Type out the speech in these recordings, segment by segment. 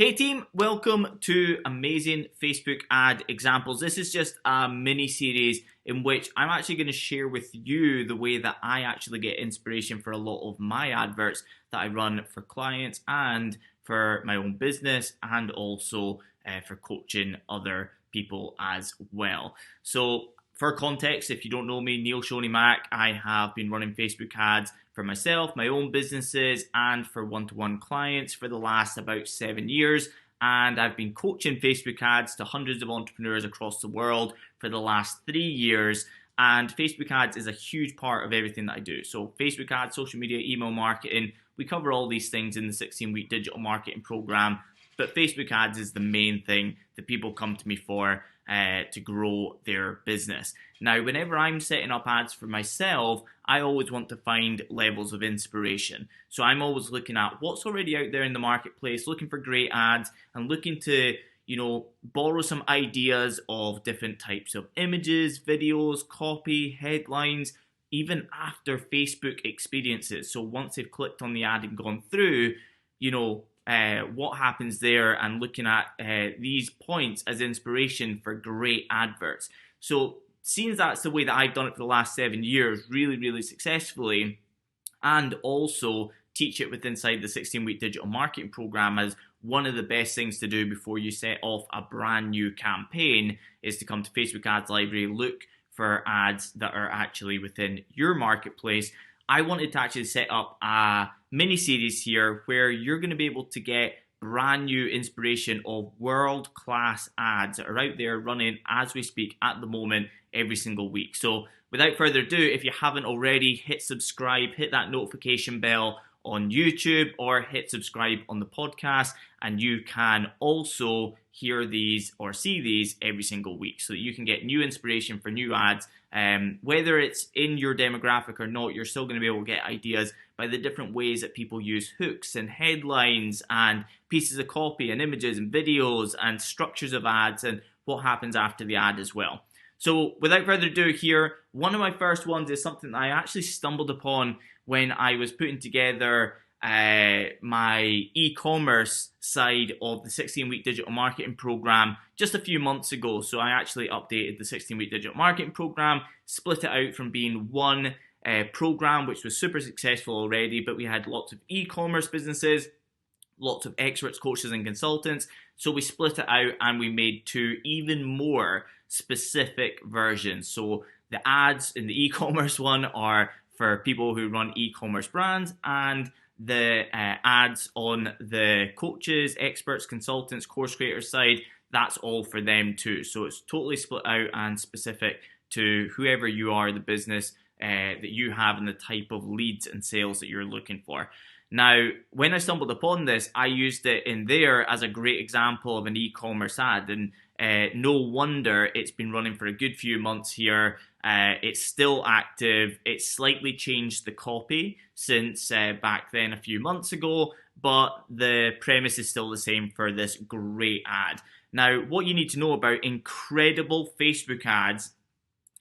Hey team, welcome to Amazing Facebook Ad Examples. This is just a mini series in which I'm actually going to share with you the way that I actually get inspiration for a lot of my adverts that I run for clients and for my own business, and also for coaching other people as well. So for context, if you don't know me, Neil Shoney Mac, I have been running Facebook ads for myself, my own businesses, and for one-to-one clients for the last about 7 years. And I've been coaching Facebook ads to hundreds of entrepreneurs across the world for the last 3 years. And Facebook ads is a huge part of everything that I do. So Facebook ads, social media, email marketing, we cover all these things in the 16-week digital marketing program. But Facebook ads is the main thing that people come to me for to grow their business. Now, whenever I'm setting up ads for myself, I always want to find levels of inspiration. So I'm always looking at what's already out there in the marketplace, looking for great ads, and looking to, borrow some ideas of different types of images, videos, copy, headlines, even after Facebook experiences. So once they've clicked on the ad and gone through, what happens there, and looking at these points as inspiration for great adverts. So seeing that's the way that I've done it for the last 7 years, really successfully, and also teach it inside the 16-week digital marketing program as one of the best things to do before you set off a brand new campaign is to come to Facebook Ads Library, look for ads that are actually within your marketplace. I wanted to actually set up a mini series here where you're going to be able to get brand new inspiration of world-class ads that are out there running as we speak at the moment every single week. So without further ado, if you haven't already, hit subscribe, hit that notification bell on YouTube, or hit subscribe on the podcast, and you can also hear these or see these every single week so that you can get new inspiration for new ads. Whether it's in your demographic or not, you're still going to be able to get ideas by the different ways that people use hooks and headlines and pieces of copy and images and videos and structures of ads and what happens after the ad as well. So without further ado here, one of my first ones is something that I actually stumbled upon when I was putting together my e-commerce side of the 16-week digital marketing program just a few months ago. So I actually updated the 16-week digital marketing program, split it out from being one program, which was super successful already, but we had lots of e-commerce businesses, lots of experts, coaches, and consultants. So we split it out and we made two even more specific versions. So the ads in the e-commerce one are for people who run e-commerce brands, and the ads on the coaches, experts, consultants, course creators side, that's all for them too. So it's totally split out and specific to whoever you are, the business that you have, and the type of leads and sales that you're looking for. Now, when I stumbled upon this, I used it in there as a great example of an e-commerce ad, and no wonder it's been running for a good few months here. It's still active. It's slightly changed the copy since back then a few months ago, but the premise is still the same for this great ad. Now, what you need to know about incredible Facebook ads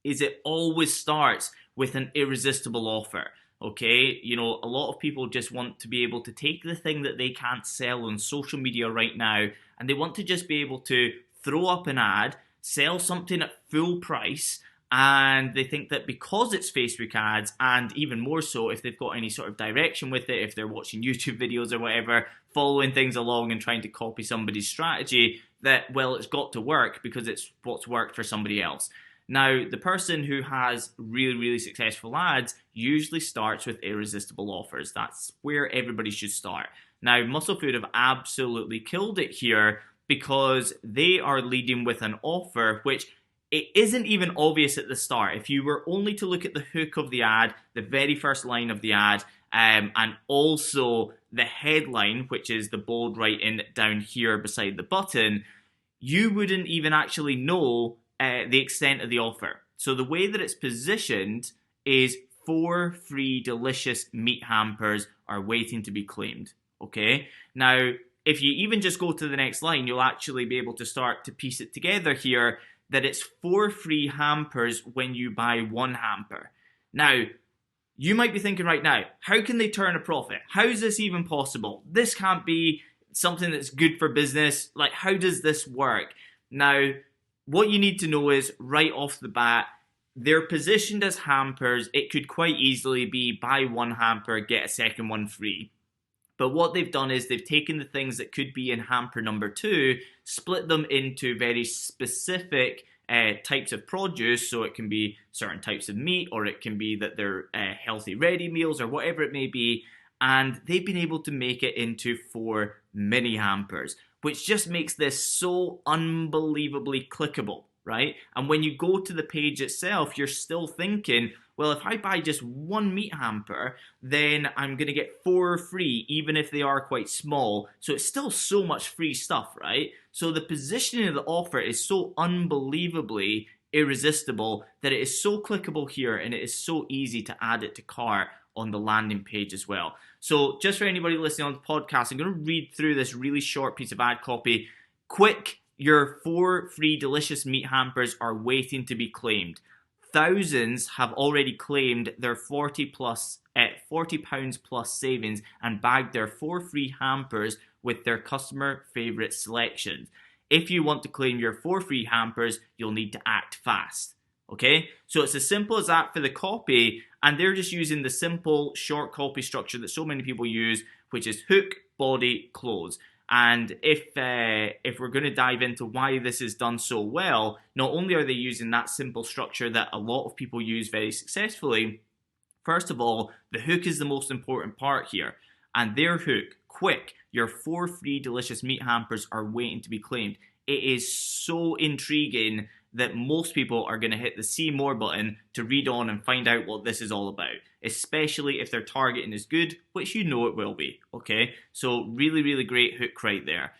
is it always starts with an irresistible offer. Okay, a lot of people just want to be able to take the thing that they can't sell on social media right now, and they want to just be able to throw up an ad, sell something at full price, and they think that because it's Facebook ads, and even more so if they've got any sort of direction with it, if they're watching YouTube videos or whatever, following things along and trying to copy somebody's strategy, that, well, it's got to work because it's what's worked for somebody else. Now, the person who has really successful ads usually starts with irresistible offers. That's where everybody should start. Now, Musclefood have absolutely killed it here because they are leading with an offer which it isn't even obvious at the start. If you were only to look at the hook of the ad, the very first line of the ad, and also the headline, which is the bold writing down here beside the button, you wouldn't even actually know the extent of the offer. So the way that it's positioned is 4 free delicious meat hampers are waiting to be claimed. Okay, now if you even just go to the next line, you'll actually be able to start to piece it together here that it's 4 free hampers when you buy 1 hamper. Now, you might be thinking right now, how can they turn a profit? How is this even possible? This can't be something that's good for business. Like, how does this work? Now, what you need to know is right off the bat, they're positioned as hampers. It could quite easily be buy one hamper, get a second one free. But what they've done is they've taken the things that could be in hamper number 2, split them into very specific types of produce. So it can be certain types of meat, or it can be that they're healthy ready meals, or whatever it may be. And they've been able to make it into 4 mini hampers, which just makes this so unbelievably clickable, right? And when you go to the page itself, you're still thinking, well, if I buy just one meat hamper, then I'm going to get 4 free, even if they are quite small. So it's still so much free stuff, right? So the positioning of the offer is so unbelievably irresistible that it is so clickable here, and it is so easy to add it to cart on the landing page as well. So just for anybody listening on the podcast, I'm going to read through this really short piece of ad copy. Quick, your 4 free delicious meat hampers are waiting to be claimed. Thousands have already claimed their £40 plus savings and bagged their 4 free hampers with their customer favorite selections. If you want to claim your 4 free hampers, you'll need to act fast. Okay, so it's as simple as that for the copy, and they're just using the simple short copy structure that so many people use, which is hook, body, close. And if we're going to dive into why this is done so well, not only are they using that simple structure that a lot of people use very successfully, first of all, the hook is the most important part here. And their hook, quick, your 4 free delicious meat hampers are waiting to be claimed. It is so intriguing that most people are going to hit the see more button to read on and find out what this is all about, especially if their targeting is good, which you know it will be, okay? So really, really great hook right there.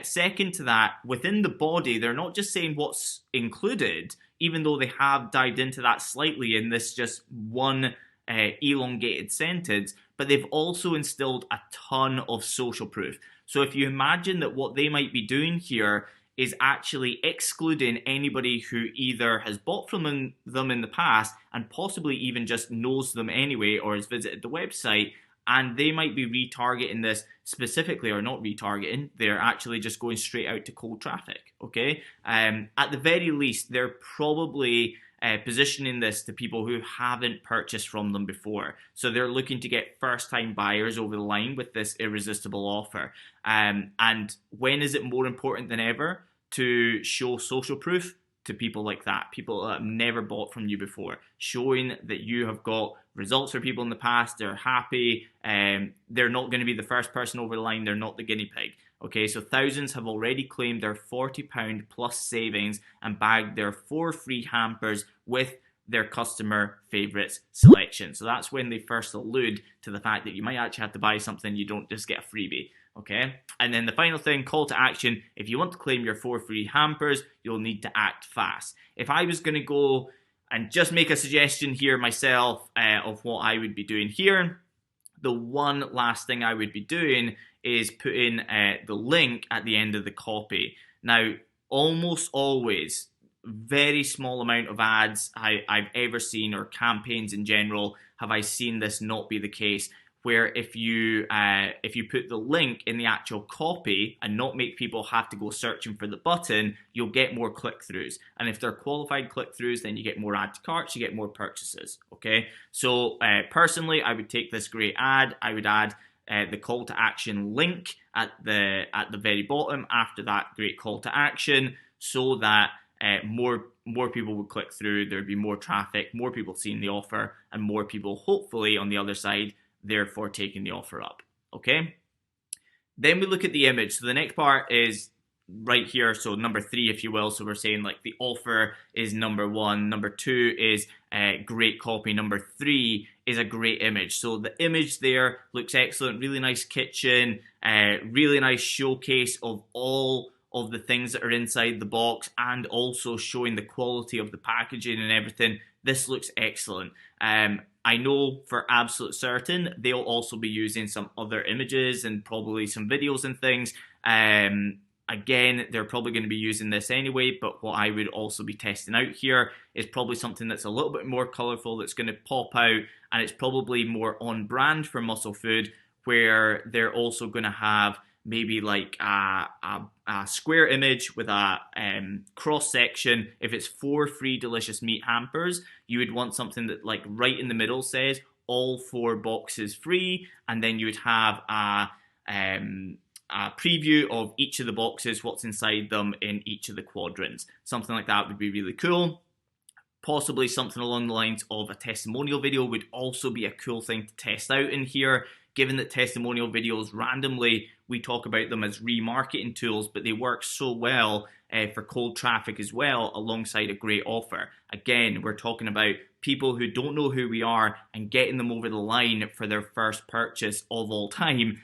Second to that, within the body, they're not just saying what's included, even though they have dived into that slightly in this just one elongated sentence, but they've also instilled a ton of social proof. So if you imagine that what they might be doing here is actually excluding anybody who either has bought from them in the past and possibly even just knows them anyway or has visited the website, and they might be retargeting this specifically, or not retargeting, they're actually just going straight out to cold traffic, okay? At the very least, they're probably positioning this to people who haven't purchased from them before. So they're looking to get first-time buyers over the line with this irresistible offer. And when is it more important than ever to show social proof to people like that, people that have never bought from you before, showing that you have got results for people in the past, they're happy, they're not going to be the first person over the line, they're not the guinea pig. Okay, so thousands have already claimed their £40 plus savings and bagged their 4 free hampers with their customer favorites selection. So that's when they first allude to the fact that you might actually have to buy something, you don't just get a freebie. Okay, and then the final thing, call to action. If you want to claim your 4 free hampers, you'll need to act fast. If I was going to go and just make a suggestion here myself of what I would be doing here, the one last thing I would be doing is putting the link at the end of the copy. Now, almost always, very small amount of ads I've ever seen, or campaigns in general, have I seen this not be the case, where if you put the link in the actual copy and not make people have to go searching for the button, you'll get more click-throughs. And if they're qualified click-throughs, then you get more add to carts, you get more purchases, okay? So personally, I would take this great ad, I would add the call to action link at the very bottom after that great call to action, so that more people would click through, there'd be more traffic, more people seeing the offer, and more people hopefully on the other side therefore taking the offer up, okay? Then we look at the image. So the next part is right here, so number 3, if you will. So we're saying like the offer is number 1, number 2 is great copy, number 3 is a great image. So the image there looks excellent, really nice kitchen, really nice showcase of all of the things that are inside the box, and also showing the quality of the packaging and everything. This looks excellent. I know for absolute certain they'll also be using some other images and probably some videos and things. Again, they're probably going to be using this anyway, but what I would also be testing out here is probably something that's a little bit more colorful, that's going to pop out, and it's probably more on brand for Musclefood, where they're also going to have maybe like a square image with a cross section. If it's 4 free delicious meat hampers, you would want something that like right in the middle says all 4 boxes free, and then you would have a preview of each of the boxes, what's inside them in each of the quadrants. Something like that would be really cool. Possibly something along the lines of a testimonial video would also be a cool thing to test out in here, given that testimonial videos randomly, we talk about them as remarketing tools, but they work so well for cold traffic as well, alongside a great offer. Again, we're talking about people who don't know who we are and getting them over the line for their first purchase of all time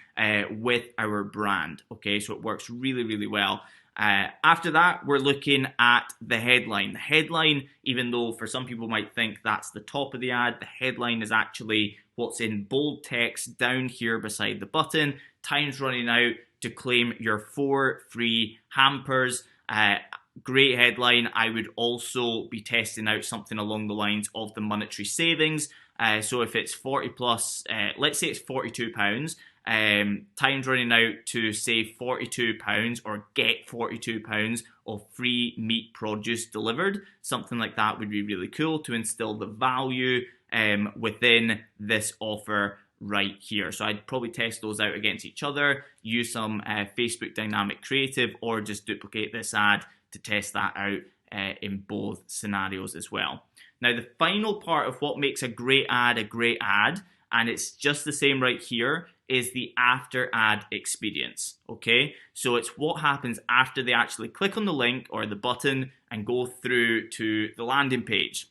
with our brand. Okay, so it works really, really well. After that, we're looking at the headline. The headline, even though for some people might think that's the top of the ad, the headline is actually what's in bold text down here beside the button. Time's running out to claim your 4 free hampers. Great headline. I would also be testing out something along the lines of the monetary savings. So if it's 40 plus, let's say it's £42, time's running out to save £42 or get £42 of free meat produce delivered. Something like that would be really cool to instill the value within this offer right here. So I'd probably test those out against each other, use some Facebook dynamic creative, or just duplicate this ad to test that out in both scenarios as well. Now, the final part of what makes a great ad, and it's just the same right here, is the after ad experience. Okay, so it's what happens after they actually click on the link or the button and go through to the landing page.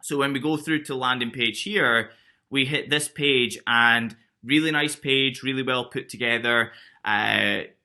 So when we go through to the landing page here, we hit this page, and really nice page, really well put together,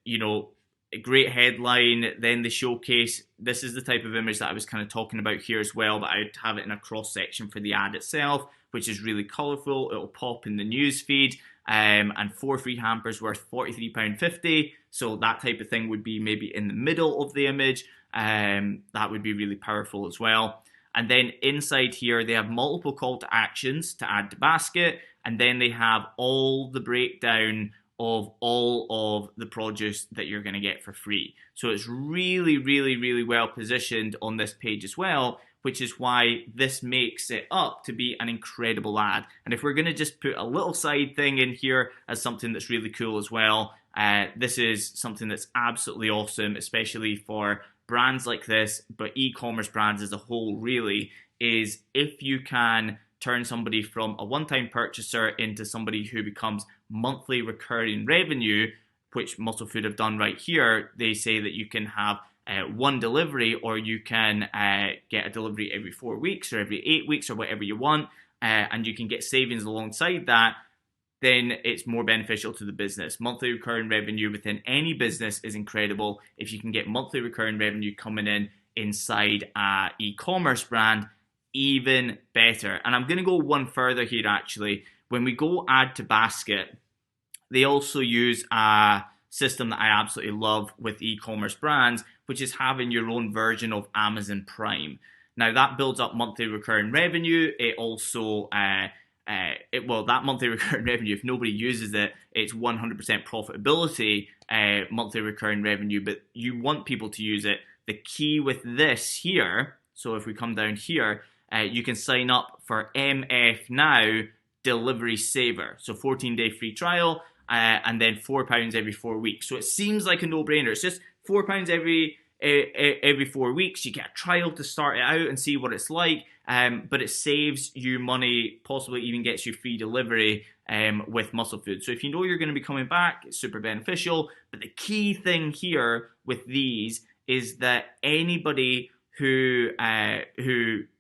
you know, a great headline. Then the showcase, this is the type of image that I was kind of talking about here as well, but I'd have it in a cross section for the ad itself, which is really colorful. It'll pop in the news feed, and 4 free hampers worth £43.50. So that type of thing would be maybe in the middle of the image. That would be really powerful as well. And then inside here, they have multiple call to actions to add to basket. And then they have all the breakdown of all of the produce that you're going to get for free. So it's really, really, really well positioned on this page as well, which is why this makes it up to be an incredible ad. And if we're going to just put a little side thing in here as something that's really cool as well, this is something that's absolutely awesome, especially for brands like this, but e-commerce brands as a whole really, is if you can turn somebody from a one-time purchaser into somebody who becomes monthly recurring revenue, which Musclefood have done right here. They say that you can have one delivery, or you can get a delivery every 4 weeks or every 8 weeks or whatever you want, and you can get savings alongside that. Then it's more beneficial to the business. Monthly recurring revenue within any business is incredible. If you can get monthly recurring revenue coming in inside a e-commerce brand, even better. And I'm going to go one further here actually. When we go add to basket, they also use a system that I absolutely love with e-commerce brands, which is having your own version of Amazon Prime. Now that builds up monthly recurring revenue. It also that monthly recurring revenue, if nobody uses it, it's 100% profitability monthly recurring revenue, but you want people to use it. The key with this here, so if we come down here, you can sign up for MF Now Delivery Saver. So 14-day free trial, and then £4 every 4 weeks. So it seems like a no-brainer. It's just £4 every 4 weeks. You get a trial to start it out and see what it's like, but it saves you money, possibly even gets you free delivery with Musclefood. So if you know you're going to be coming back, it's super beneficial. But the key thing here with these is that anybody who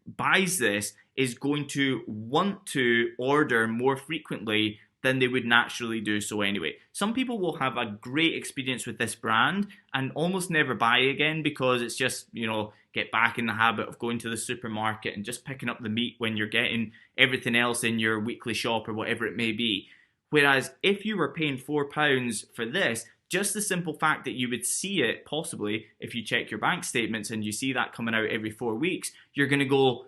buys this is going to want to order more frequently than they would naturally do so anyway. Some people will have a great experience with this brand and almost never buy again because it's just, you know, get back in the habit of going to the supermarket and just picking up the meat when you're getting everything else in your weekly shop or whatever it may be. Whereas if you were paying £4 for this, just the simple fact that you would see it, possibly, if you check your bank statements and you see that coming out every 4 weeks, you're going to go,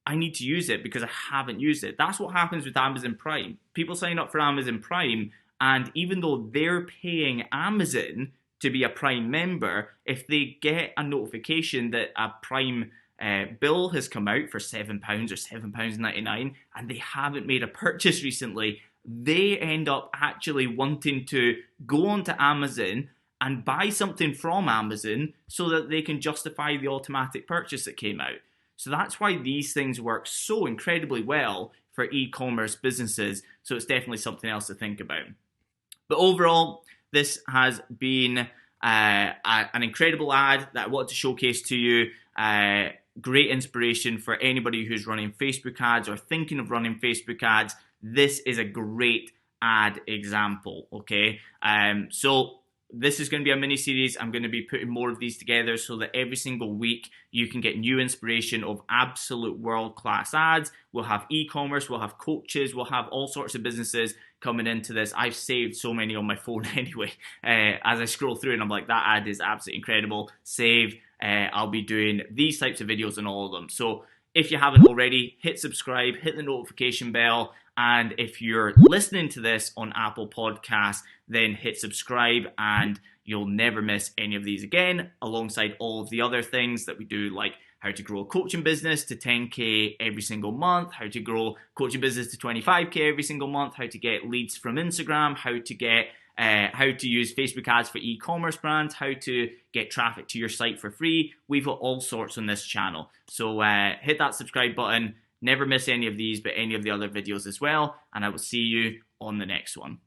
I need to use it because I haven't used it. That's what happens with Amazon Prime. People sign up for Amazon Prime And even though they're paying Amazon to be a Prime member, if they get a notification that a Prime bill has come out for £7 or £7.99 and they haven't made a purchase recently, they end up actually wanting to go onto Amazon and buy something from Amazon so that they can justify the automatic purchase that came out. So that's why these things work so incredibly well for e-commerce businesses. So it's definitely something else to think about. But overall, this has been an incredible ad that I wanted to showcase to you. Great inspiration for anybody who's running Facebook ads or thinking of running Facebook ads. This is a great ad example, okay? So this is going to be a mini series. I'm going to be putting more of these together so that every single week you can get new inspiration of absolute world-class ads. We'll have e-commerce, we'll have coaches, we'll have all sorts of businesses coming into this. I've saved so many on my phone anyway. As I scroll through and I'm like, that ad is absolutely incredible. Save. I'll be doing these types of videos on all of them. So if you haven't already, hit subscribe, hit the notification bell, and if you're listening to this on Apple Podcasts, then hit subscribe and you'll never miss any of these again, alongside all of the other things that we do, like how to grow a coaching business to 10K every single month, how to grow coaching business to 25K every single month, how to get leads from Instagram, how to use Facebook ads for e-commerce brands, how to get traffic to your site for free. We've got all sorts on this channel. So hit that subscribe button. Never miss any of these, but any of the other videos as well. And I will see you on the next one.